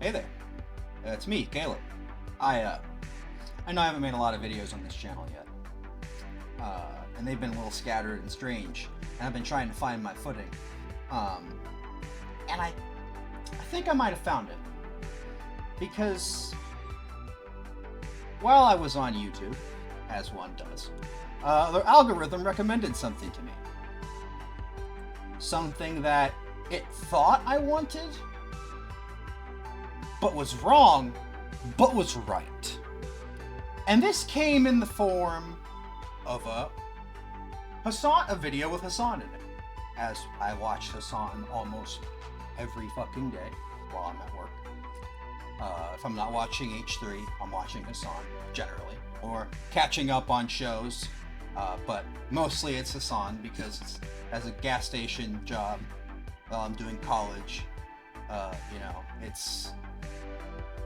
Hey there, it's me, Caleb. I know I haven't made a lot of videos on this channel yet, and they've been a little scattered and strange, and I've been trying to find my footing, and I think I might have found it, because while I was on YouTube, as one does, the algorithm recommended something to me. Something that it thought I wanted, but was wrong, but was right. And this came in the form of a video with Hassan in it. As I watch Hassan almost every fucking day while I'm at work. If I'm not watching H3, I'm watching Hassan, generally. Or catching up on shows. But mostly it's Hassan because it's, as a gas station job while I'm doing college,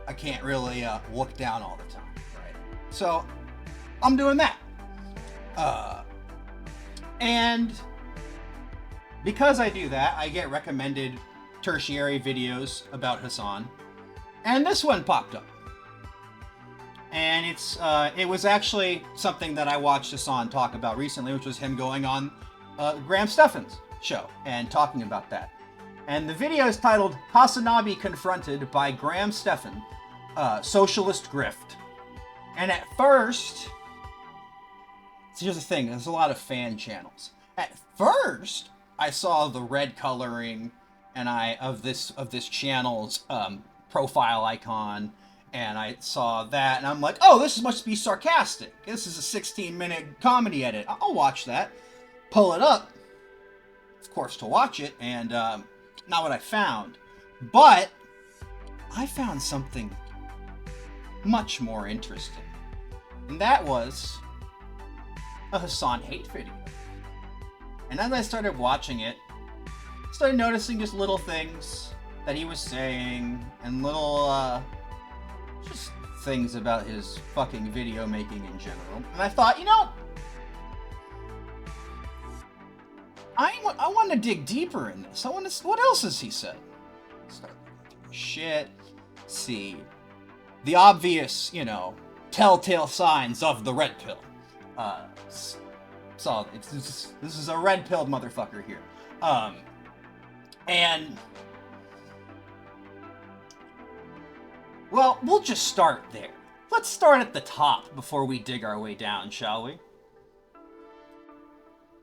I can't really look down all the time, right? So I'm doing that. And because I do that, I get recommended tertiary videos about Hassan. And this one popped up. And it was actually something that I watched Hassan talk about recently, which was him going on Graham Stephan's show and talking about that. And the video is titled Hassanabi Confronted by Graham Stephan, Socialist Grift. And at first, so here's the thing, there's a lot of fan channels. At first, I saw the red coloring of this channel's profile icon, and I saw that, and I'm like, oh, this must be sarcastic. This is a 16-minute comedy edit. I'll watch that. Pull it up, of course, to watch it, and not what I found. But I found something much more interesting. And that was a Hassan hate video. And as I started watching it, I started noticing just little things that he was saying, and little, just things about his fucking video making in general. And I thought, I want to dig deeper in this. What else has he said? Start looking through shit. See the obvious, telltale signs of the red pill. So this is a red-pilled motherfucker here. And well, we'll just start there. Let's start at the top before we dig our way down, shall we?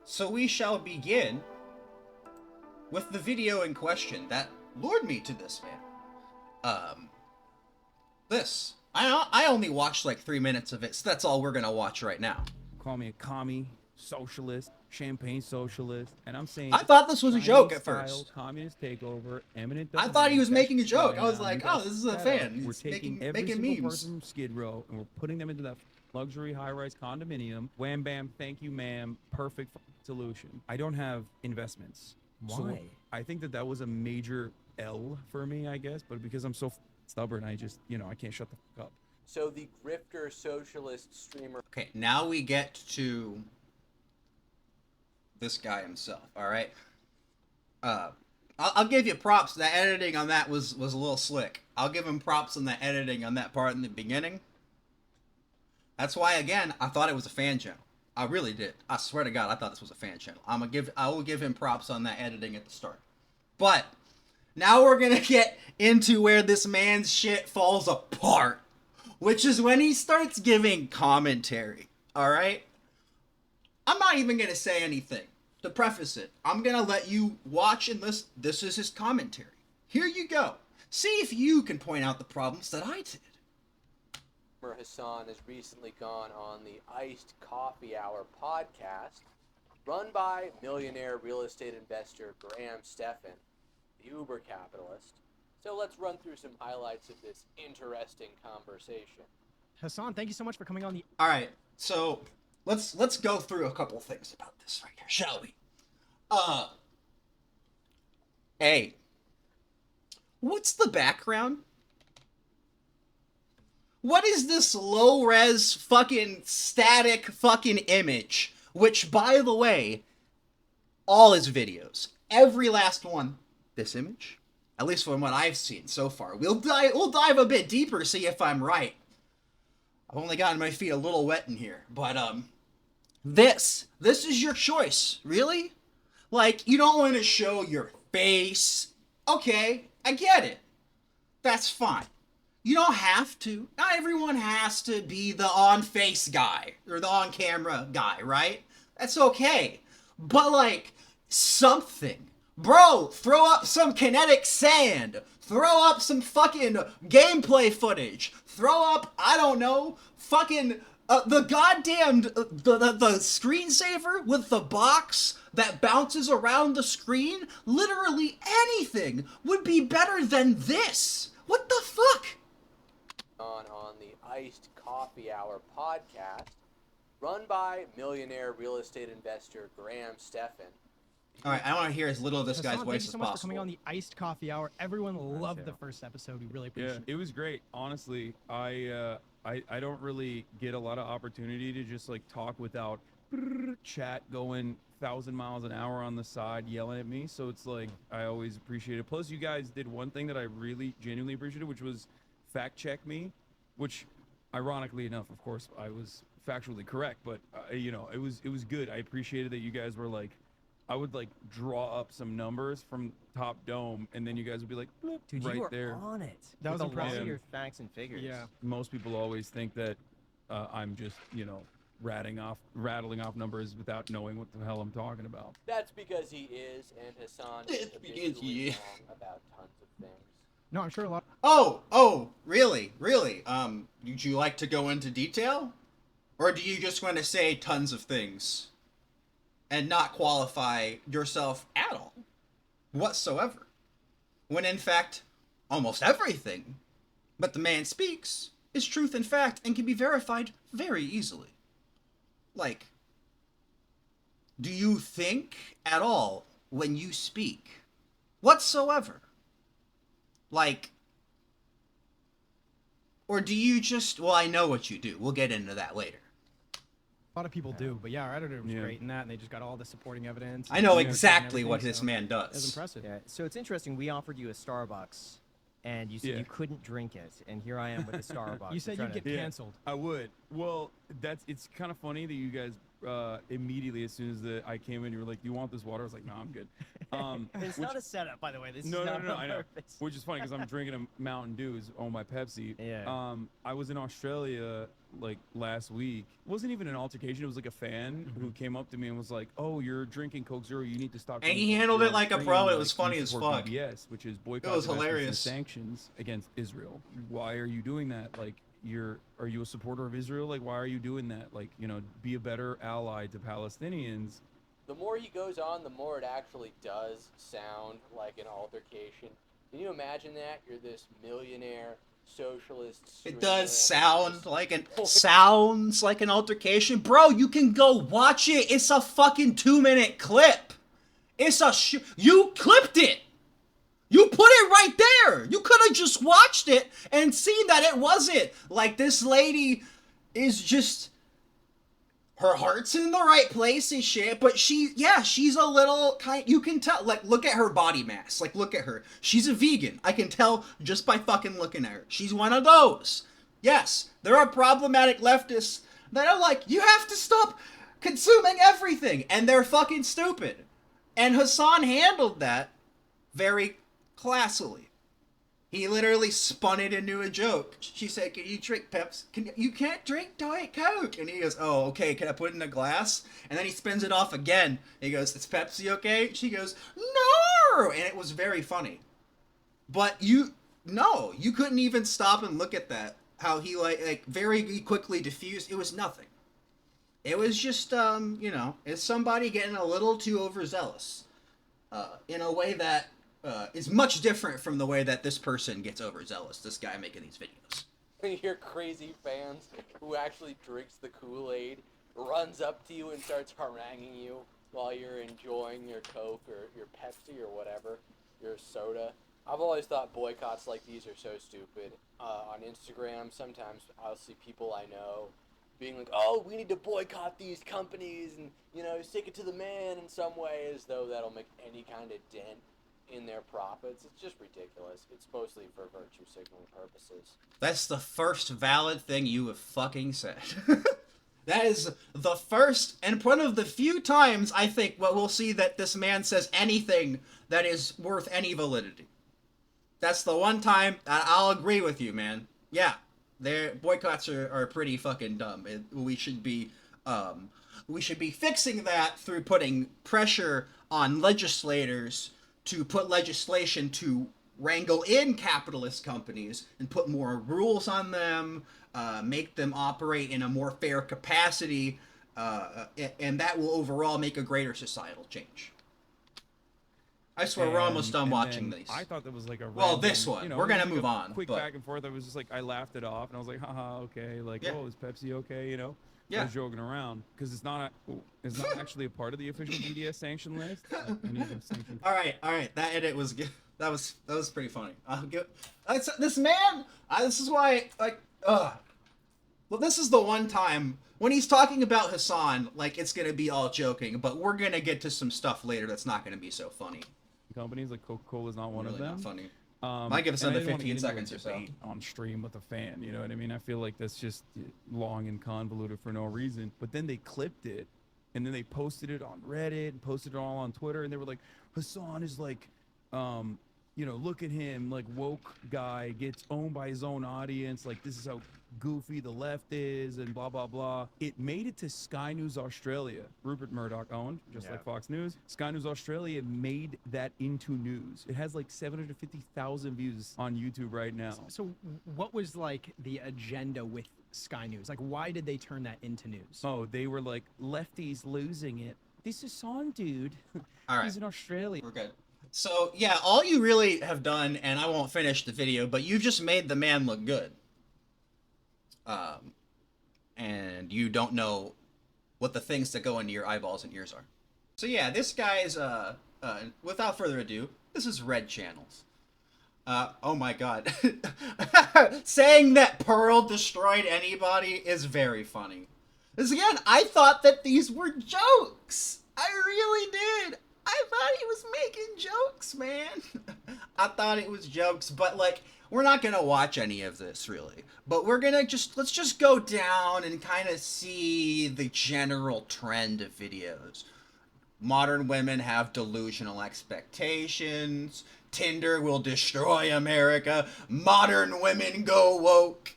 So we shall begin with the video in question that lured me to this, man. This. I only watched like 3 minutes of it, so that's all we're gonna watch right now. Call me a commie, socialist, champagne socialist, and I'm saying I thought this was a joke at first. Communist takeover, eminent. I thought he was making a joke. I was like, oh, this is a fan. We're He's taking making every single memes. person from Skid Row and we're putting them into that luxury high-rise condominium. Wham bam, thank you, ma'am. Perfect solution. I don't have investments. Why? So I think that was a major L for me, I guess, but because I'm so stubborn, I just, I can't shut the fuck up. So the grifter socialist streamer. Okay, now we get to this guy himself, alright? I'll give you props. The editing on that was a little slick. I'll give him props on the editing on that part in the beginning. That's why, again, I thought it was a fan channel. I really did. I swear to God, I thought this was a fan channel. I will give him props on that editing at the start. But now we're gonna get into where this man's shit falls apart, which is when he starts giving commentary. All right? I'm not even gonna say anything to preface it. I'm gonna let you watch and listen. This is his commentary. Here you go. See if you can point out the problems that I did. Hassan has recently gone on the Iced Coffee Hour podcast, run by millionaire real estate investor Graham Stephan, the Uber capitalist. So let's run through some highlights of this interesting conversation. Hassan, thank you so much for coming on the... All right, so let's go through a couple things about this right here, shall we? A. What's the background? What is this low-res fucking static fucking image? Which, by the way, all his videos, every last one, this image, At least from what I've seen so far. We'll dive a bit deeper, see if I'm right. I've only gotten my feet a little wet in here. But, this is your choice. Really? Like, you don't want to show your face. Okay, I get it. That's fine. You don't have to. Not everyone has to be the on-face guy or the on-camera guy, right? That's okay. But, like, something. Bro, throw up some kinetic sand. Throw up some fucking gameplay footage. Throw up, I don't know, fucking the goddamn the screensaver with the box that bounces around the screen. Literally anything would be better than this. What the fuck? On the Iced Coffee Hour podcast, run by millionaire real estate investor Graham Stephan. All right, I want to hear as little of this guy's Hassan, voice thank you as so much for possible. coming on the Iced Coffee Hour. Everyone loved yeah. the first episode. We really appreciate Yeah, it. it was great. Honestly, I don't really get a lot of opportunity to just like talk without chat going 1,000 miles an hour on the side yelling at me. So it's like I always appreciate it. Plus, you guys did one thing that I really genuinely appreciated, which was fact check me, which ironically enough, of course, I was factually correct. But you know, it was good. I appreciated that you guys were like. I would like draw up some numbers from Top Dome, and then you guys would be like, bloop, Dude, right you were there. on it. That was with a lot impressive. of your facts and figures. Yeah. Most people always think that I'm just, you know, rattling off numbers without knowing what the hell I'm talking about. That's because he is, and Hassan is It's because habitually he is. wrong about tons of things. No, I'm sure a lot. Oh, really? Would you like to go into detail? Or do you just want to say tons of things and not qualify yourself at all, whatsoever? When in fact, almost everything but the man speaks is truth and fact and can be verified very easily. Like, do you think at all when you speak? Whatsoever? Like, or do you just, well, I know what you do. We'll get into that later. A lot of people do, but yeah, our editor was Yeah. great in that, and they just got all the supporting evidence. I know and exactly everything, what this so man It was does. impressive. Yeah. So it's interesting. We offered you a Starbucks, and you said Yeah. you couldn't drink it, and here I am with a Starbucks. You said We're you'd trying get Yeah. canceled. I would. Well, it's kind of funny that you guys immediately as soon as I came in, you were like, "Do you want this water?" I was like, "No, I'm good." It's which- not a setup, by the way. This no, is no, not no, on I know. purpose. Which is funny because I'm drinking a Mountain Dew on my Pepsi. Yeah. I was in Australia like last week. It wasn't even an altercation. It was like a fan who came up to me and was like, "Oh, you're drinking Coke Zero. You need to stop." And drinking he Coke handled Zero it like a on pro. stream. It was funny you as support fuck. BBS, which is boycott, It was divestments, and hilarious. sanctions against Israel. Why are you doing that? Like, are you a supporter of Israel? Like, why are you doing that? Like, you know, be a better ally to Palestinians. The more he goes on, the more it actually does sound like an altercation. Can you imagine that? You're this millionaire socialist. It streamer, does and sound just- sounds like an altercation. Bro, you can go watch it. It's a fucking 2-minute clip. It's you clipped it. You put it right there. You could have just watched it and seen that it wasn't. Like, this lady is just, her heart's in the right place and shit, but she's a little you can tell, like, look at her body mass. Like, look at her. She's a vegan. I can tell just by fucking looking at her. She's one of those. Yes, there are problematic leftists that are like, you have to stop consuming everything, and they're fucking stupid. And Hassan handled that very classily. He literally spun it into a joke. She said, "Can you drink Pepsi? You can't drink Diet Coke." And he goes, "Oh, okay, can I put it in a glass?" And then he spins it off again. He goes, "Is Pepsi okay?" She goes, "No!" And it was very funny. But you couldn't even stop and look at that. How he like very quickly diffused. It was nothing. It was just, it's somebody getting a little too overzealous. In a way that is much different from the way that this person gets overzealous, this guy making these videos. When you hear crazy fans who actually drinks the Kool-Aid, runs up to you and starts haranguing you while you're enjoying your Coke or your Pepsi or whatever, your soda. I've always thought boycotts like these are so stupid. On Instagram, sometimes I'll see people I know being like, "Oh, we need to boycott these companies and, stick it to the man in some way," as though that'll make any kind of dent in their profits. It's just ridiculous. It's mostly for virtue signaling purposes. That's the first valid thing you have fucking said. That is the first and one of the few times I think we'll see that this man says anything that is worth any validity. That's the one time I'll agree with you, man. Yeah, their boycotts are pretty fucking dumb. We should be fixing that through putting pressure on legislators to put legislation to wrangle in capitalist companies and put more rules on them, make them operate in a more fair capacity, and that will overall make a greater societal change. I swear we're almost done watching these. I thought that was like a well, random, this one. You know, we're it was gonna like move a on. Quick but... back and forth. I was just like, I laughed it off, and I was like, haha, okay. Like, Yeah. oh, is Pepsi okay? You know? Yeah. I was joking around because it's not actually a part of the official media sanction list. All right. That edit was good. That was pretty funny. This man. This is why Well, this is the one time when he's talking about Hassan, like it's gonna be all joking, but we're gonna get to some stuff later that's not gonna be so funny. Companies like Coca-Cola is not one Really of them. not funny. Might give us and I another didn't wanna 15 get into a seconds or so. debate on stream with a fan. You know what I mean? I feel like that's just long and convoluted for no reason. But then they clipped it, and then they posted it on Reddit, and posted it all on Twitter, and they were like, Hassan is like, you know, look at him, like woke guy gets owned by his own audience. Like this is how goofy the left is, and blah blah blah. It made it to Sky News Australia. Rupert Murdoch owned, just like Fox News. Sky News Australia made that into news. It has like 750,000 views on YouTube right now. So what was like the agenda with Sky News? Like, why did they turn that into news? Oh, they were like, lefties losing it. This is on, dude. All right. He's in Australia. We're good. So yeah, all you really have done, and I won't finish the video, but you've just made the man look good. And you don't know what the things that go into your eyeballs and ears are. So yeah, this guy's, without further ado, this is Red Channels. Oh my god. Saying that Pearl destroyed anybody is very funny. Because again, I thought that these were jokes. I really did. I thought he was making jokes, man. I thought it was jokes, but like, we're not gonna watch any of this really. But we're gonna let's just go down and kind of see the general trend of videos. Modern women have delusional expectations. Tinder will destroy America. Modern women go woke.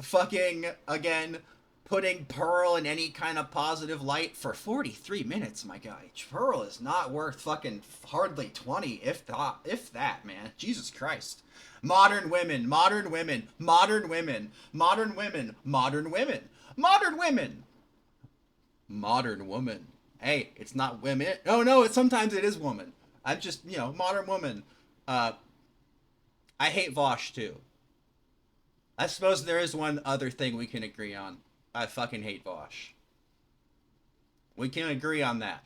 Fucking, again, putting Pearl in any kind of positive light for 43 minutes, my guy. Pearl is not worth fucking hardly 20, if that, man. Jesus Christ. Modern women, modern women, modern women, modern women, modern women, modern women, modern woman. Hey, it's not women. Oh no, sometimes it is woman. I'm just, you know, modern woman. I hate Vosh too. I suppose there is one other thing we can agree on. I fucking hate Vosh. We can agree on that.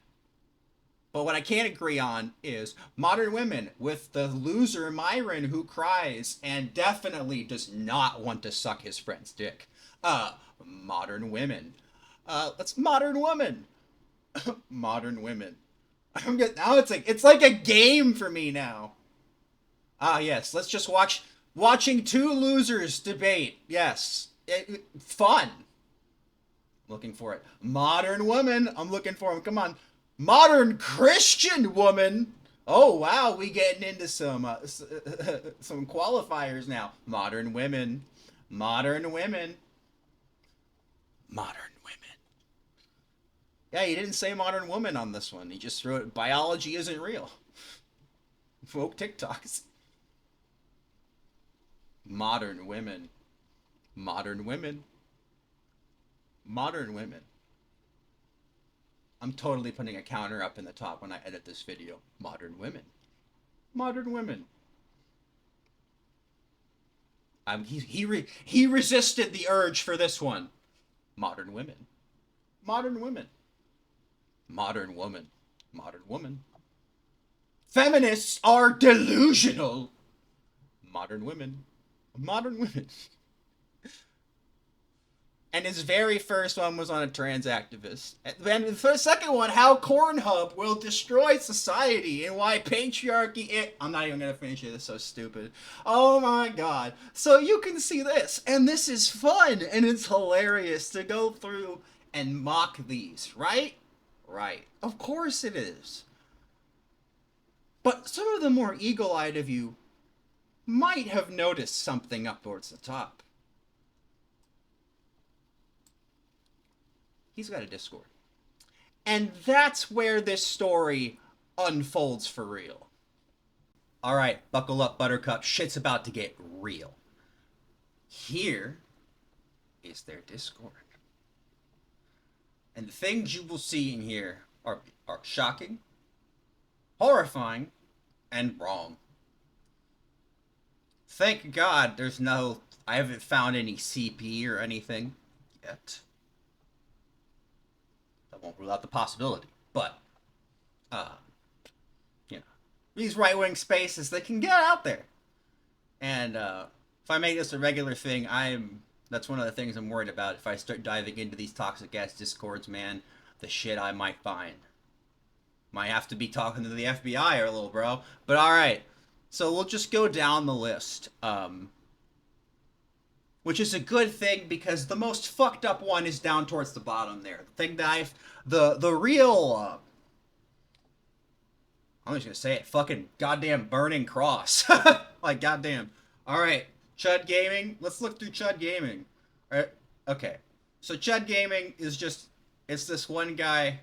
But what I can't agree on is modern women with the loser Myron who cries and definitely does not want to suck his friend's dick. Modern women. Let's modern woman. Modern women. Now it's like a game for me now. Yes, let's just watching two losers debate. Yes. Fun. Looking for it. Modern woman. I'm looking for him. Come on. Modern Christian woman. Oh wow, we getting into some qualifiers now. Modern women. Modern women. Modern women. Yeah, he didn't say modern woman on this one. He just wrote biology isn't real. Woke TikToks. Modern women. Modern women. Modern women. I'm totally putting a counter up in the top when I edit this video. Modern women. Modern women. He resisted the urge for this one. Modern women. Modern women. Modern woman. Modern woman. Feminists are delusional. Modern women. Modern women. And his very first one was on a trans activist. And the second one, how Pornhub will destroy society and why patriarchy... I'm not even going to finish it. It's so stupid. Oh my god. So you can see this. And this is fun. And it's hilarious to go through and mock these. Right? Right. Of course it is. But some of the more eagle-eyed of you might have noticed something up towards the top. He's got a Discord. And that's where this story unfolds for real. Alright, buckle up, Buttercup. Shit's about to get real. Here is their Discord. And the things you will see in here are shocking, horrifying, and wrong. Thank God I haven't found any CP or anything yet. I won't rule out the possibility, but, these right-wing spaces, they can get out there. And, if I make this a regular thing, that's one of the things I'm worried about. If I start diving into these toxic-ass Discords, man, the shit I might find. Might have to be talking to the FBI or a little, bro. But alright, so we'll just go down the list. Which is a good thing because the most fucked up one is down towards the bottom there. The thing that the real, I'm just gonna say it, fucking goddamn burning cross. Like, goddamn. Alright, Chud Gaming. Let's look through Chud Gaming. Alright, okay. So Chud Gaming is just, it's this one guy.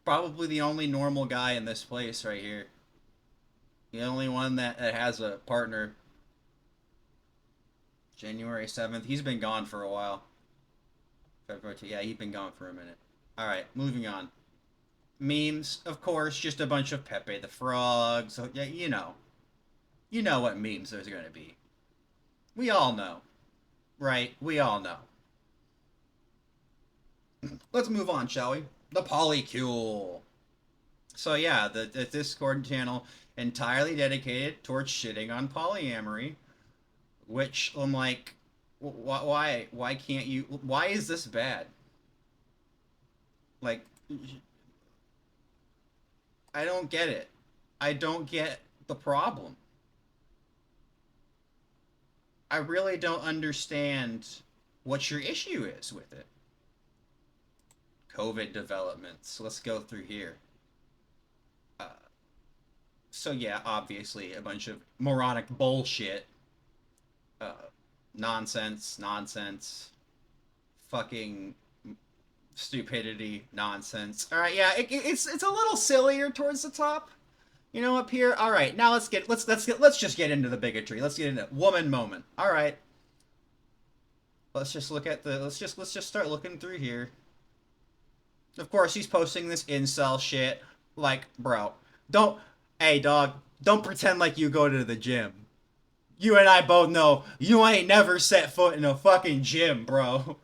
Probably the only normal guy in this place right here. The only one that has a partner. January 7th. He's been gone for a while. February 2nd. Yeah, he's been gone for a minute. Alright, moving on. Memes, of course, just a bunch of Pepe the Frog. So, yeah, you know. You know what memes there's gonna be. We all know. Right? We all know. Let's move on, shall we? The Polycule. So yeah, the Discord channel entirely dedicated towards shitting on polyamory, which I'm like, why can't you? Why is this bad? Like, I don't get it. I don't get the problem. I really don't understand what your issue is with it. COVID developments. Let's go through here. So yeah, obviously a bunch of moronic bullshit. Nonsense, fucking stupidity, nonsense. All right, yeah, it's a little sillier towards the top. You know, up here. All right, now let's just get into the bigotry. Let's get into woman moment. All right. Let's just look at the let's just start looking through here. Of course, he's posting this incel shit. Like, bro, hey, dog, don't pretend like you go to the gym. You and I both know you ain't never set foot in a fucking gym, bro.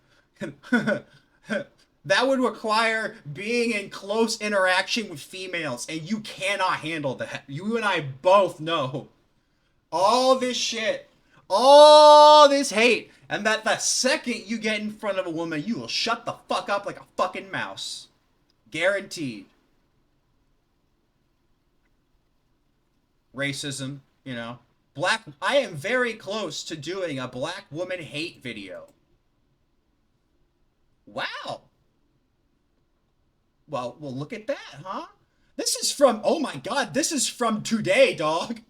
That would require being in close interaction with females, and you cannot handle that. You and I both know. All this shit, all this hate, and that the second you get in front of a woman, you will shut the fuck up like a fucking mouse. Guaranteed. Racism, you know. I am very close to doing a black woman hate video. Wow. Well, look at that, huh? This is from, oh my god, this is from today, dog.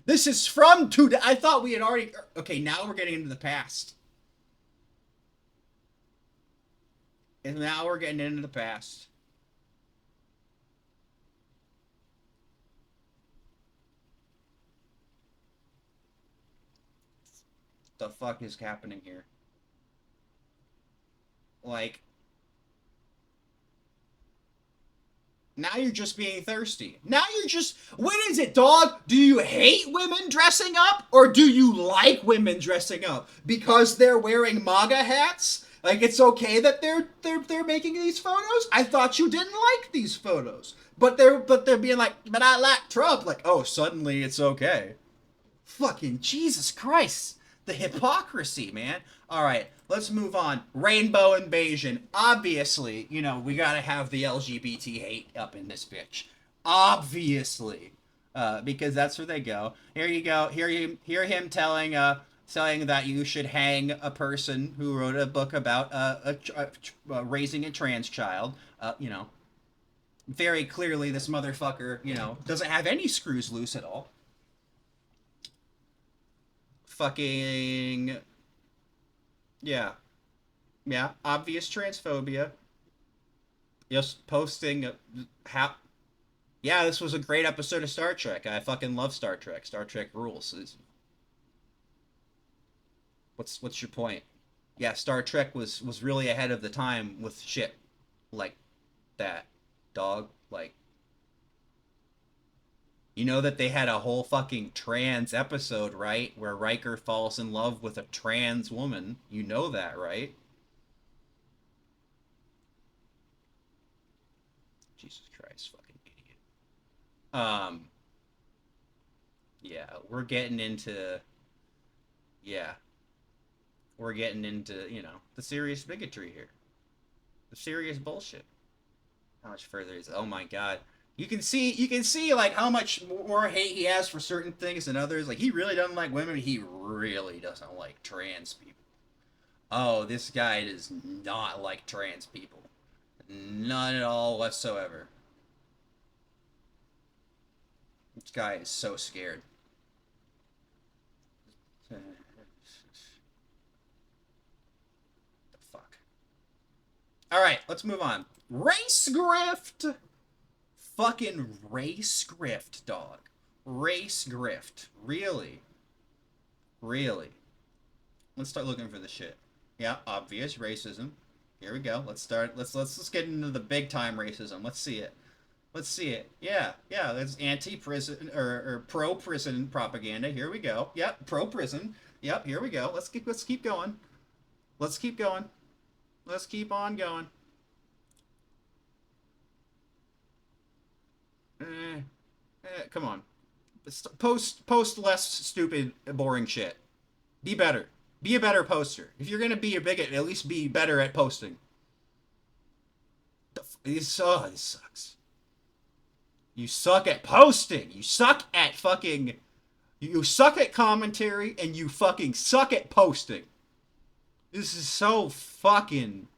This is from today. I thought we had already, okay, now we're getting into the past. And now we're getting into the past. The fuck is happening here? Like, now you're just being thirsty. Now you're just, what is it, dog? Do you hate women dressing up, or do you like women dressing up because they're wearing MAGA hats? Like, it's okay that they're making these photos? I thought you didn't like these photos. But they're being like, but I like Trump. Like, oh, suddenly it's okay. Fucking Jesus Christ. The hypocrisy, man. All right, let's move on. Rainbow invasion. Obviously, you know, we gotta have the LGBT hate up in this bitch. Obviously. Because that's where they go. Here you go. Hear him telling that you should hang a person who wrote a book about raising a trans child. You know, very clearly this motherfucker, you know, doesn't have any screws loose at all. Fucking, yeah, obvious transphobia. Just posting yeah, this was a great episode of Star Trek. I fucking love Star Trek. Star Trek rules. What's your point? Yeah, Star Trek was really ahead of the time with shit like that, dog. Like, you know that they had a whole fucking trans episode, right? Where Riker falls in love with a trans woman. You know that, right? Jesus Christ, fucking idiot. Yeah, we're getting into, you know, the serious bigotry here. The serious bullshit. How much further is, oh my god. You can see like how much more hate he has for certain things than others. Like, he really doesn't like women. He really doesn't like trans people. Oh, this guy does not like trans people. None at all whatsoever. This guy is so scared. The fuck. Alright, let's move on. Race grift! Fucking race grift, dog. Race grift. Really? Really? Let's start looking for the shit. Yeah, obvious racism. Here we go. Let's get into the big time racism. Let's see it. Let's see it. Yeah, that's anti-prison or pro-prison propaganda. Here we go. Yep, pro-prison. Yep, here we go. Let's keep going. Let's keep going. Let's keep on going. Come on. Post less stupid, boring shit. Be better. Be a better poster. If you're gonna be a bigot, at least be better at posting. This sucks. You suck at posting. You suck at fucking... You suck at commentary, and you fucking suck at posting. This is so fucking...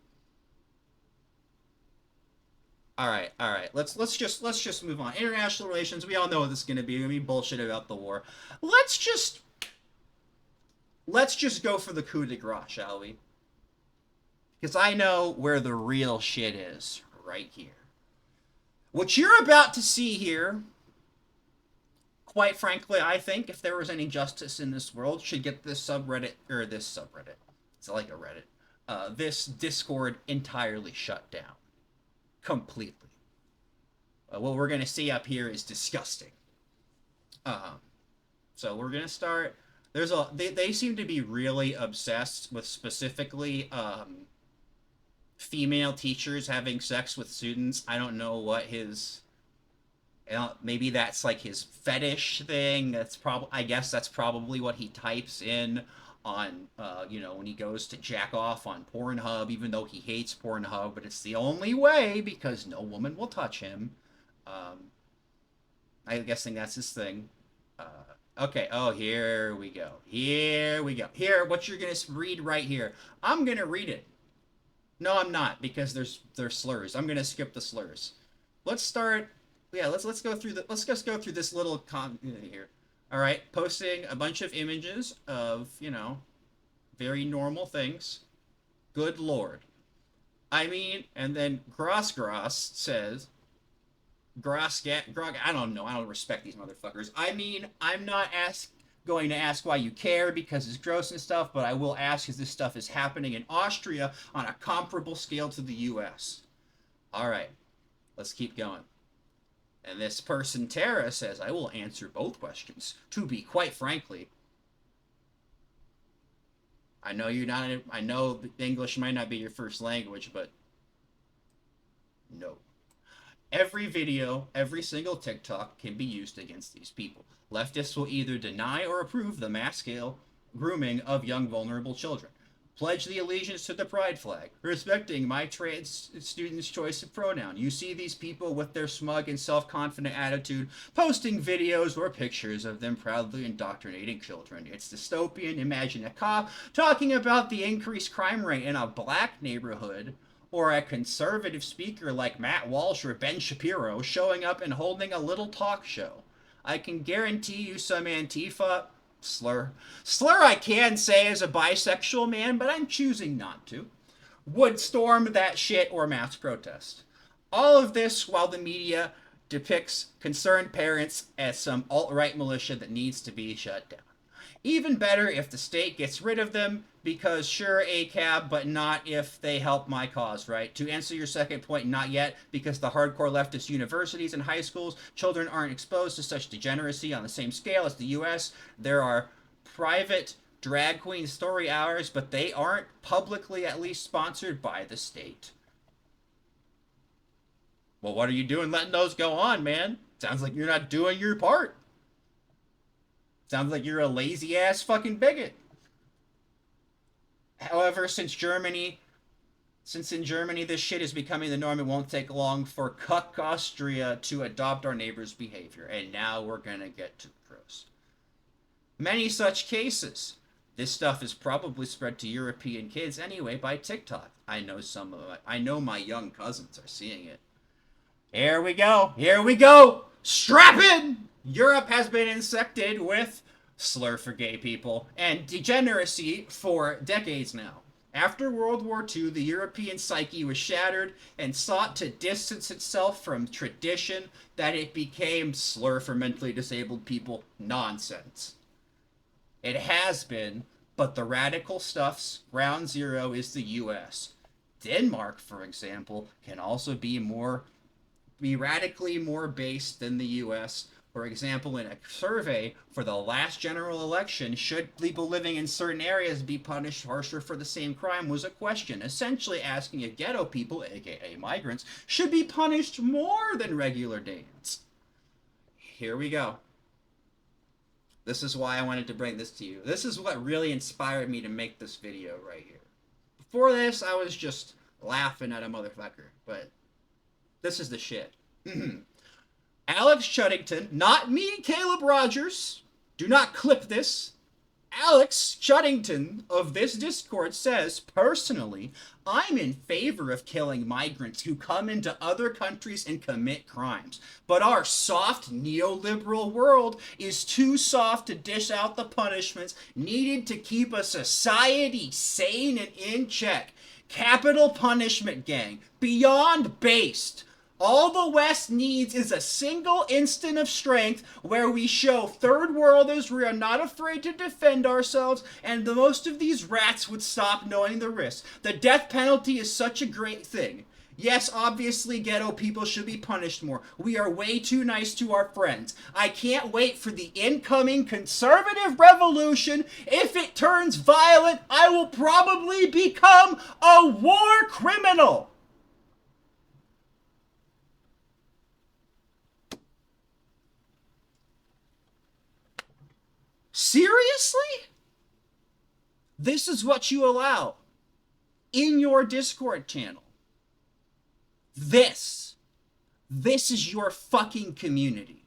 Alright. Let's just move on. International relations, we all know what this is gonna be. It's gonna be bullshit about the war. Let's just go for the coup de grace, shall we? Because I know where the real shit is. Right here. What you're about to see here, quite frankly, I think if there was any justice in this world, should get this subreddit, it's like a Reddit, this Discord entirely shut down. Completely. What we're going to see up here is disgusting. So we're going to start, they seem to be really obsessed with specifically, female teachers having sex with students. I don't know what his... maybe that's like his fetish thing. I guess that's probably what he types in on, you know, when he goes to jack off on Pornhub, even though he hates Pornhub, but it's the only way because no woman will touch him. I'm guessing that's his thing. Okay, oh, here we go. Here, what you're going to read right here. I'm going to read it. No, I'm not, because there's slurs. I'm gonna skip the slurs. Let's start. Yeah, let's go through let's just go through this little here. All right, posting a bunch of images of, you know, very normal things. Good Lord. I mean, and then Gross says, I don't know. I don't respect these motherfuckers. I mean, I'm not going to ask why you care because it's gross and stuff, but I will ask because this stuff is happening in Austria on a comparable scale to the US. Alright, let's keep going. And this person, Tara, says, I will answer both questions. To be quite frankly, I know English might not be your first language, but no. Every video, every single TikTok can be used against these people. Leftists will either deny or approve the mass scale grooming of young vulnerable children. Pledge the allegiance to the pride flag, respecting my trans students' choice of pronoun. You see these people with their smug and self-confident attitude posting videos or pictures of them proudly indoctrinating children. It's dystopian. Imagine a cop talking about the increased crime rate in a black neighborhood, or a conservative speaker like Matt Walsh or Ben Shapiro showing up and holding a little talk show. I can guarantee you some Antifa slur I can say as a bisexual man, but I'm choosing not to, would storm that shit or mass protest. All of this while the media depicts concerned parents as some alt-right militia that needs to be shut down. Even better if the state gets rid of them, because sure, ACAB, but not if they help my cause, right? To answer your second point, not yet, because the hardcore leftist universities and high schools, children aren't exposed to such degeneracy on the same scale as the US. There are private drag queen story hours, but they aren't publicly at least sponsored by the state. Well, what are you doing letting those go on, man? Sounds like you're not doing your part. Sounds like you're a lazy-ass fucking bigot. However, since in Germany this shit is becoming the norm, it won't take long for Cuck Austria to adopt our neighbor's behavior. And now we're gonna get to the pros. Many such cases. This stuff is probably spread to European kids anyway by TikTok. I know my young cousins are seeing it. Here we go! Strap in! Europe has been infected with slur for gay people and degeneracy for decades now. After World War II, the European psyche was shattered and sought to distance itself from tradition that it became slur for mentally disabled people nonsense. It has been, but the radical stuff's ground zero is the US. Denmark, for example, can also be radically more based than the US. For example, in a survey for the last general election, should people living in certain areas be punished harsher for the same crime, was a question, essentially asking if ghetto people, aka migrants, should be punished more than regular Danes. Here we go. This is why I wanted to bring this to you. This is what really inspired me to make this video right here. Before this, I was just laughing at a motherfucker, but this is the shit. Alex Chuddington, not me, Caleb Rogers, do not clip this. Alex Chuddington of this Discord says, personally, I'm in favor of killing migrants who come into other countries and commit crimes. But our soft neoliberal world is too soft to dish out the punishments needed to keep a society sane and in check. Capital punishment, gang. Beyond based. All the West needs is a single instant of strength where we show third worlders we are not afraid to defend ourselves, and the most of these rats would stop knowing the risk. The death penalty is such a great thing. Yes, obviously ghetto people should be punished more. We are way too nice to our friends. I can't wait for the incoming conservative revolution. If it turns violent, I will probably become a war criminal. Seriously? This is what you allow in your Discord channel. This is your fucking community.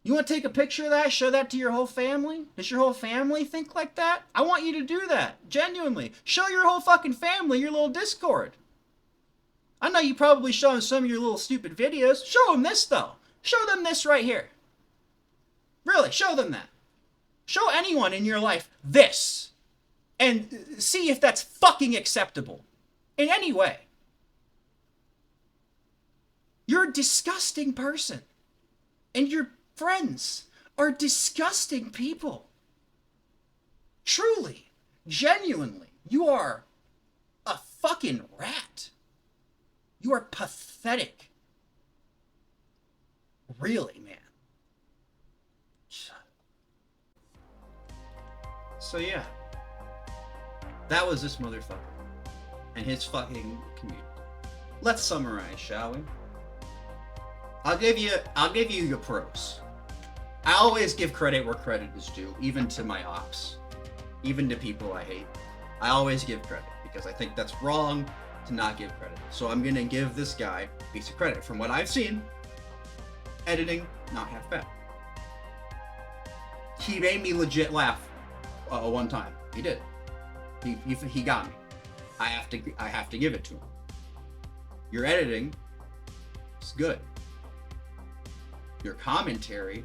You want to take a picture of that, show that to your whole family? Does your whole family think like that? I want you to do that, genuinely. Show your whole fucking family your little Discord. I know you probably show them some of your little stupid videos. Show them this, though. Show them this right here. Really, show them that. Show anyone in your life this. And see if that's fucking acceptable. In any way. You're a disgusting person. And your friends are disgusting people. Truly, genuinely, you are a fucking rat. You are pathetic. Really, man. So yeah, that was this motherfucker and his fucking community. Let's summarize, shall we? I'll give you your pros. I always give credit where credit is due, even to my ops, even to people I hate. I always give credit because I think that's wrong to not give credit. So I'm gonna give this guy a piece of credit. From what I've seen, editing, not half bad. He made me legit laugh one time. He did. He got me. I have to give it to him. Your editing is good. Your commentary,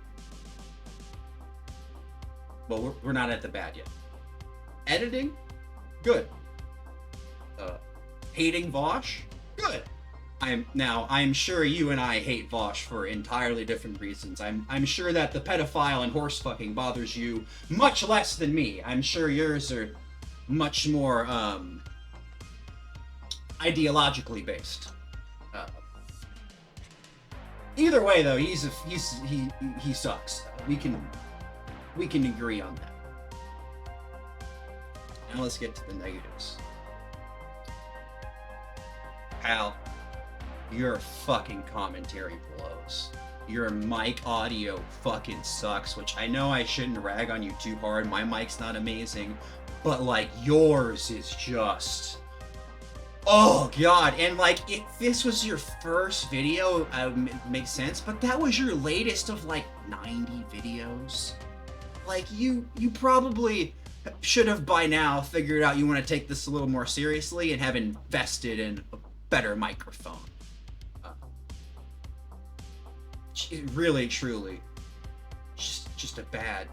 well, we're not at the bad yet. Editing, good. Hating Vosh, good. I'm sure you and I hate Vosh for entirely different reasons. I'm sure that the pedophile and horse fucking bothers you much less than me. I'm sure yours are much more ideologically based. Either way, though, he sucks. We can agree on that. Now let's get to the negatives. Pal, your fucking commentary blows. Your mic audio fucking sucks, which I know I shouldn't rag on you too hard. My mic's not amazing, but like yours is just, oh god. And like, if this was your first video, it makes sense, but that was your latest of like 90 videos. Like, you probably should have by now figured out you want to take this a little more seriously and have invested in a better microphone. Really, truly, just a bad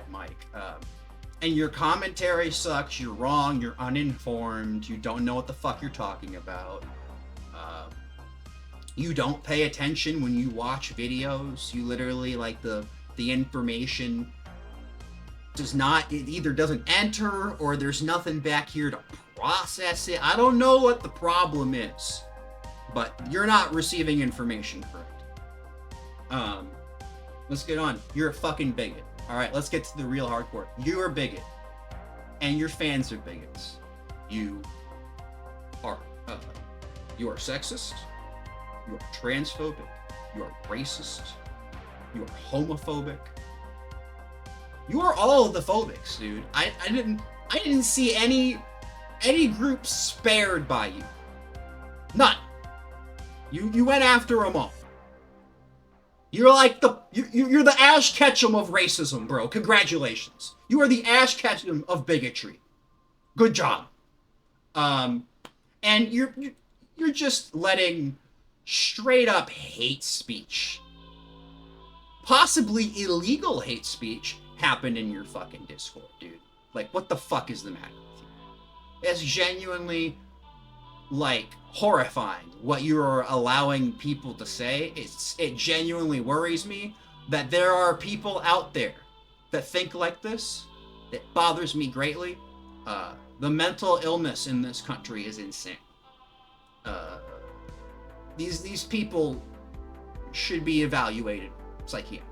mic. And your commentary sucks. You're wrong. You're uninformed. You don't know what the fuck you're talking about. You don't pay attention when you watch videos. You literally, like, the information does not, it either doesn't enter or there's nothing back here to process it. I don't know what the problem is, but you're not receiving information correct. Let's get on. You're a fucking bigot. Alright, let's get to the real hardcore. You're a bigot. And your fans are bigots. You are sexist. You are transphobic. You are racist. You are homophobic. You are all of the phobics, dude. I didn't see any group spared by you. None. You went after them all. You're like you're the Ash Ketchum of racism, bro. Congratulations. You are the Ash Ketchum of bigotry. Good job. And you're just letting straight up hate speech, possibly illegal hate speech, happen in your fucking Discord, dude. Like, what the fuck is the matter with you? It's genuinely, like, horrifying what you are allowing people to say. It genuinely worries me that there are people out there that think like this. It bothers me greatly. The mental illness in this country is insane. These people should be evaluated psychiatrically.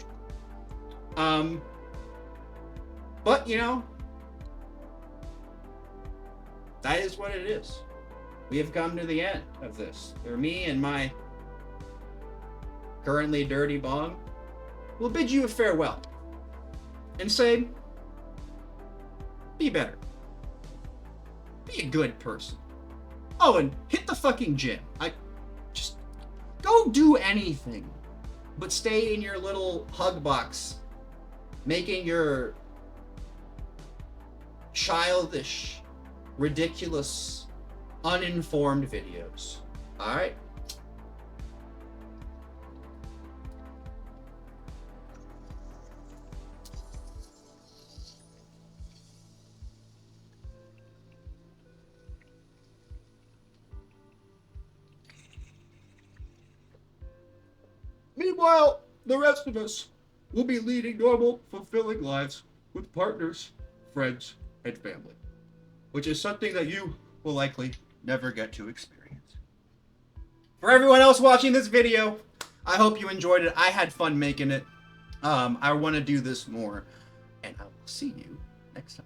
But, you know, that is what it is. We have come to the end of this. For me and my currently dirty bong will bid you a farewell and say, be better. Be a good person. Oh, and hit the fucking gym. Just go do anything but stay in your little hug box making your childish, ridiculous, uninformed videos. Alright? Meanwhile, the rest of us will be leading normal, fulfilling lives with partners, friends, and family, which is something that you will likely never get to experience. For everyone else watching this video, I hope you enjoyed it. I had fun making it. I want to do this more, and I will see you next time.